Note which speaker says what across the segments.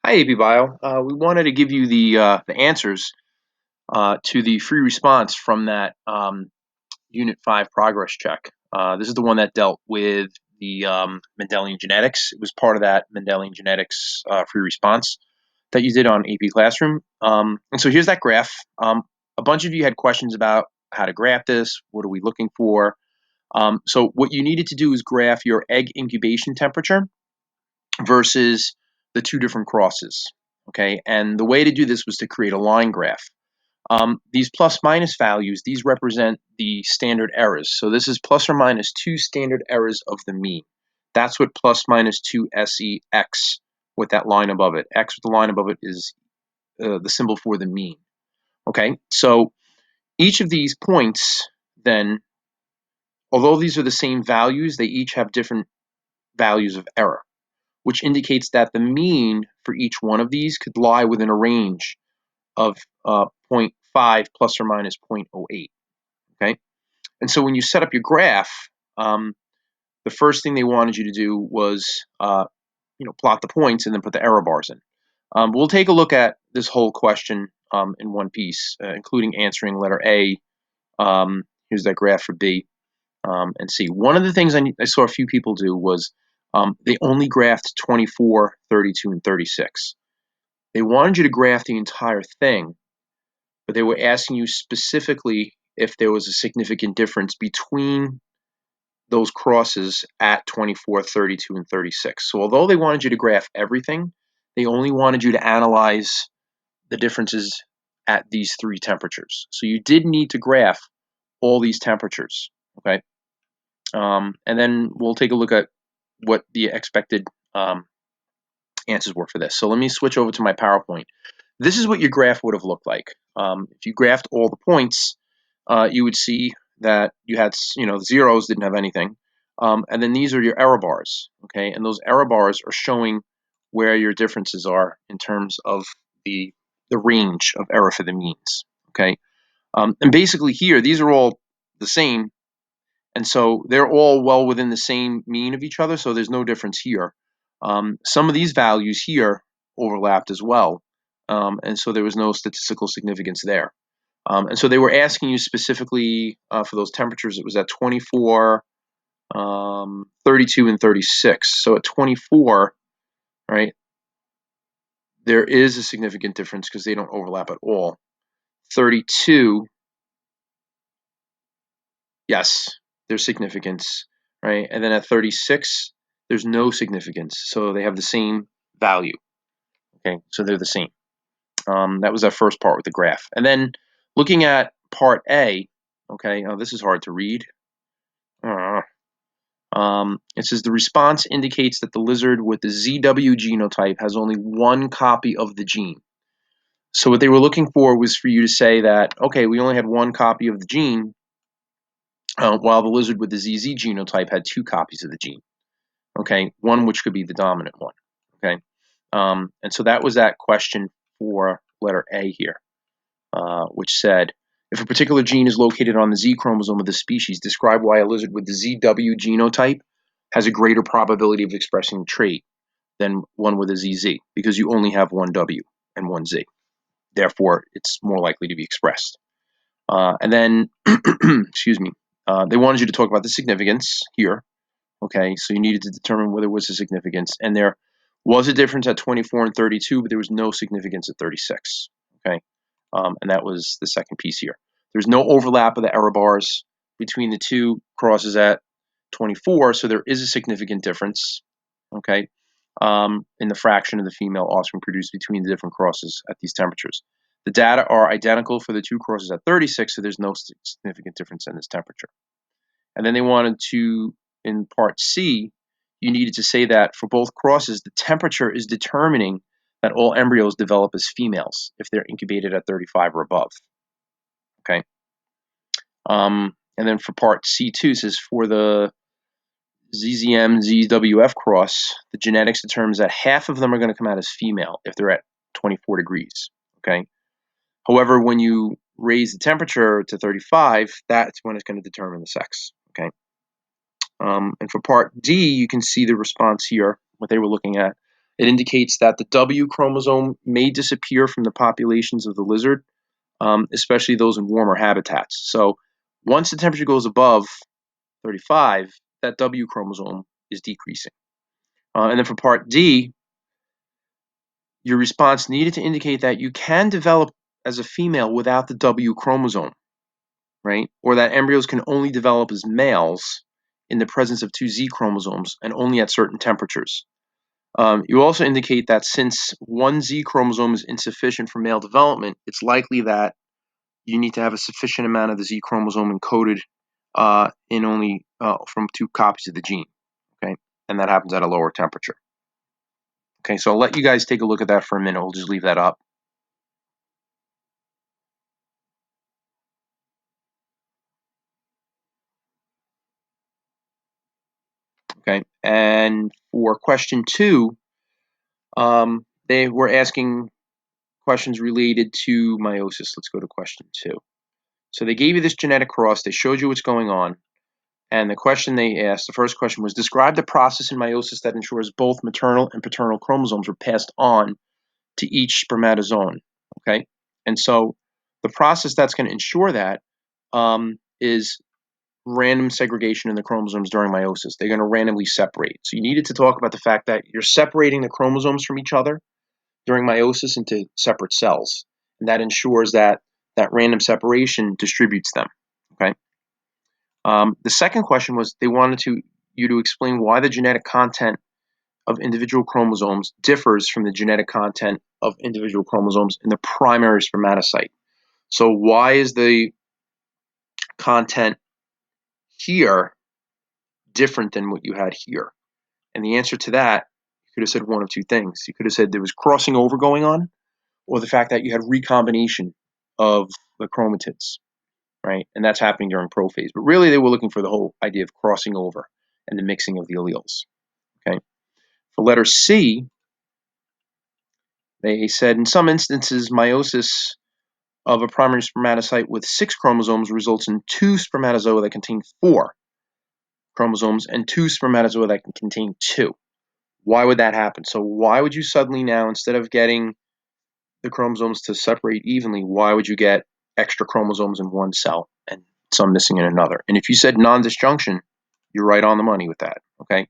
Speaker 1: Hi, AB Bio. We wanted to give you the answers to the free response from that Unit 5 progress check. This is the one that dealt with the Mendelian genetics. It was part of that Mendelian genetics free response that you did on AP Classroom. And so here's that graph. A bunch of you had questions about how to graph this. What are we looking for? So what you needed to do is graph your egg incubation temperature versus the two different crosses. Okay, and the way to do this was to create a line graph. These plus minus values, these represent the standard errors. So this is plus or minus 2 standard errors of the mean. That's what plus minus 2 SEX with that line above it. X with the line above it is the symbol for the mean. Okay, so each of these points then, although these are the same values, they each have different values of error, which indicates that the mean for each one of these could lie within a range of zero point 0.5 plus or minus 0.08. Okay, and so when you set up your graph, the first thing they wanted you to do was plot the points and then put the error bars in. We'll take a look at this whole question in one piece, including answering letter A. Here's that graph for B. And C. One of the things I saw a few people do was they only graphed 24, 32, and 36. They wanted you to graph the entire thing, but they were asking you specifically if there was a significant difference between those crosses at 24, 32, and 36. So although they wanted you to graph everything, they only wanted you to analyze the differences at these three temperatures. So you did need to graph all these temperatures, okay? And then we'll take a look at what the expected answers were for this. So let me switch over to my PowerPoint. This is what your graph would have looked like. If you graphed all the points, you would see that you had, the zeros didn't have anything. And then these are your error bars, okay? And those error bars are showing where your differences are in terms of the range of error for the means, okay? And basically here, these are all the same, and so they're all well within the same mean of each other, so there's no difference here. Some of these values here overlapped as well, and so there was no statistical significance there. And so they were asking you specifically for those temperatures. It was at 24, 32, and 36. So at 24, right, there is a significant difference because they don't overlap at all. 32, yes, there's significance, right? And then at 36, there's no significance. So they have the same value, okay? So they're the same. That was that first part with the graph. And then looking at part A, okay, oh, this is hard to read. It says the response indicates that the lizard with the ZW genotype has only one copy of the gene. So what they were looking for was for you to say that, okay, we only had one copy of the gene, while the lizard with the ZZ genotype had two copies of the gene. Okay, one which could be the dominant one. Okay, and so that was that question for letter A here, which said, if a particular gene is located on the Z chromosome of the species, describe why a lizard with the ZW genotype has a greater probability of expressing the trait than one with a ZZ, because you only have one W and one Z. Therefore, it's more likely to be expressed. And then, excuse me, they wanted you to talk about the significance here. Okay, so you needed to determine whether there was a significance. And there was a difference at 24 and 32, but there was no significance at 36. Okay, and that was the second piece here. There's no overlap of the error bars between the two crosses at 24, so there is a significant difference, okay, in the fraction of the female offspring produced between the different crosses at these temperatures. The data are identical for the two crosses at 36, so there's no significant difference in this temperature. And then they wanted to, in part C, you needed to say that for both crosses, the temperature is determining that all embryos develop as females if they're incubated at 35 or above. Okay. And then for part C2, it says for the ZZM ZWF cross, the genetics determines that half of them are going to come out as female if they're at 24 degrees. Okay. However, when you raise the temperature to 35, that's when it's going to determine the sex. Okay. And for part D, you can see the response here, what they were looking at. It indicates that the W chromosome may disappear from the populations of the lizard, especially those in warmer habitats. So once the temperature goes above 35, that W chromosome is decreasing. And then for part D, your response needed to indicate that you can develop as a female without the W chromosome, right? Or that embryos can only develop as males in the presence of two Z chromosomes and only at certain temperatures. You also indicate that since one Z chromosome is insufficient for male development, it's likely that you need to have a sufficient amount of the Z chromosome encoded in only from 2 copies of the gene, okay? And that happens at a lower temperature. Okay, so I'll let you guys take a look at that for a minute. We'll just leave that up. Okay, and for question 2, they were asking questions related to meiosis. Let's go to question 2. So they gave you this genetic cross. They showed you what's going on. And the question they asked, the first question was, describe the process in meiosis that ensures both maternal and paternal chromosomes are passed on to each spermatozoon. Okay, and so the process that's going to ensure that is random segregation in the chromosomes during meiosis. They're going to randomly separate. So you needed to talk about the fact that you're separating the chromosomes from each other during meiosis into separate cells, and that ensures that that random separation distributes them. Okay. The second question was they wanted you to explain why the genetic content of individual chromosomes differs from the genetic content of individual chromosomes in the primary spermatocyte. So why is the content here different than what you had here? And the answer to that, you could have said one of two things. You could have said there was crossing over going on, or the fact that you had recombination of the chromatids, right? And that's happening during prophase. But really, they were looking for the whole idea of crossing over and the mixing of the alleles, okay? For letter C, they said in some instances, meiosis of a primary spermatocyte with 6 chromosomes results in 2 spermatozoa that contain 4 chromosomes and 2 spermatozoa that can contain 2. Why would that happen? So why would you suddenly now, instead of getting the chromosomes to separate evenly, why would you get extra chromosomes in one cell and some missing in another? And if you said non-disjunction, you're right on the money with that, okay?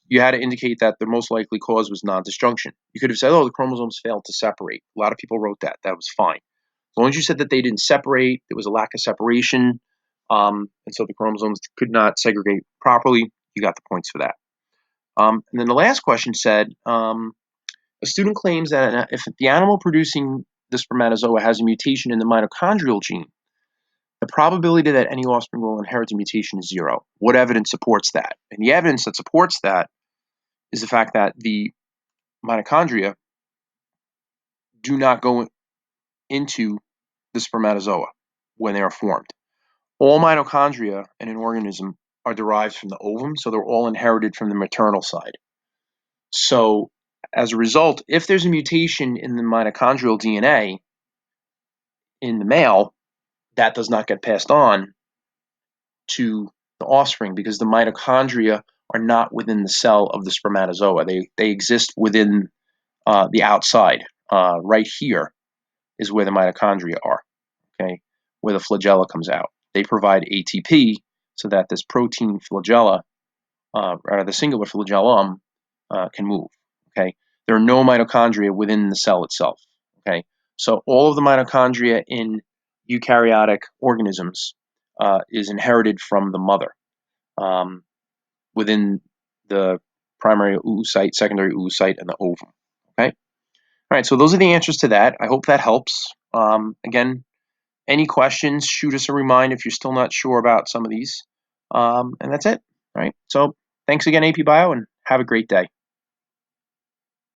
Speaker 1: You had to indicate that the most likely cause was non-disjunction. You could have said, oh, the chromosomes failed to separate. A lot of people wrote that. That was fine. As long as you said that they didn't separate, there was a lack of separation, and so the chromosomes could not segregate properly, you got the points for that. And then the last question said, a student claims that if the animal producing the spermatozoa has a mutation in the mitochondrial gene, the probability that any offspring will inherit the mutation is 0. What evidence supports that? And the evidence that supports that is the fact that the mitochondria do not go into the spermatozoa when they are formed. All mitochondria in an organism are derived from the ovum, so they're all inherited from the maternal side. So as a result, if there's a mutation in the mitochondrial DNA in the male, that does not get passed on to the offspring because the mitochondria are not within the cell of the spermatozoa. They exist within the outside. Right here is where the mitochondria are, okay, where the flagella comes out. They provide ATP so that this protein flagella, or the singular flagellum, can move, okay? There are no mitochondria within the cell itself, okay? So all of the mitochondria in eukaryotic organisms is inherited from the mother within the primary oocyte, secondary oocyte, and the ovum, okay? All right, so those are the answers to that. I hope that helps. Again, any questions, shoot us a reminder if you're still not sure about some of these. And that's it. All right. So thanks again, AP Bio, and have a great day.